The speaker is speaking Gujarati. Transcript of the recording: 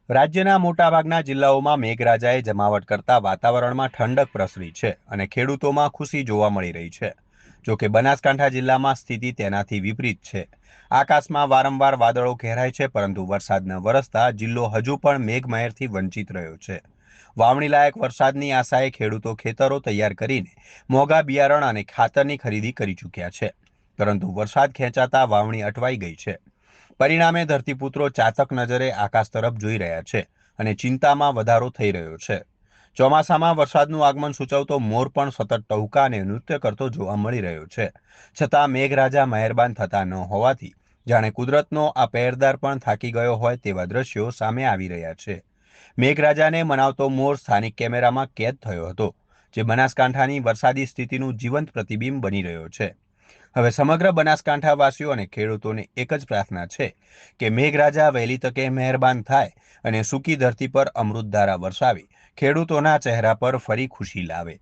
રાજ્યના મોટાભાગના જિલ્લાઓમાં મેઘરાજાએ જમાવટ કરતા વાતાવરણમાં ઠંડક પ્રસરી છે અને ખેડૂતોમાં ખુશી જોવા મળી રહી છે. જોકે બનાસકાંઠા જિલ્લામાં સ્થિતિ તેનાથી વિપરીત છે. આકાશમાં વારંવાર વાદળો ઘેરાય છે, પરંતુ વરસાદ ન વરસતા જિલ્લો હજુ પણ મેઘમહેરથી વંચિત રહ્યો છે. વાવણી લાયક વરસાદની આશાએ ખેડૂતો ખેતરો તૈયાર કરીને મોંઘા બિયારણ અને ખાતરની ખરીદી કરી ચૂક્યા છે. પરંતુ વરસાદ ખેંચાતા વાવણી અટવાઈ ગઈ છે. પરિણામે ધરતીપુત્રો ચાતક નજરે આકાશ તરફ જોઈ રહ્યા છે અને ચિંતામાં વધારો થઈ રહ્યો છે. ચોમાસામાં વરસાદનું આગમન સૂચવતો મોર પણ સતત ટહુકા અને નૃત્ય કરતો જોવા મળી રહ્યો છે. છતાં મેઘરાજા મહેરબાન થતા ન હોવાથી જાણે કુદરતનો આ પહેરદાર પણ થાકી ગયો હોય તેવા દ્રશ્યો સામે આવી રહ્યા છે. મેઘરાજાને મનાવતો મોર સ્થાનિક કેમેરામાં કેદ થયો હતો, જે બનાસકાંઠાની વરસાદી સ્થિતિનું જીવંત પ્રતિબિંબ બની રહ્યો છે. હવે સમગ્ર બનાસકાંઠાવાસીઓ અને ખેડૂતોને એક જ પ્રાર્થના છે કે મેઘરાજા વહેલી તકે મહેરબાન થાય અને સૂકી ધરતી પર અમૃતધારા વરસાવી ખેડૂતોના ચહેરા પર ફરી ખુશી લાવે.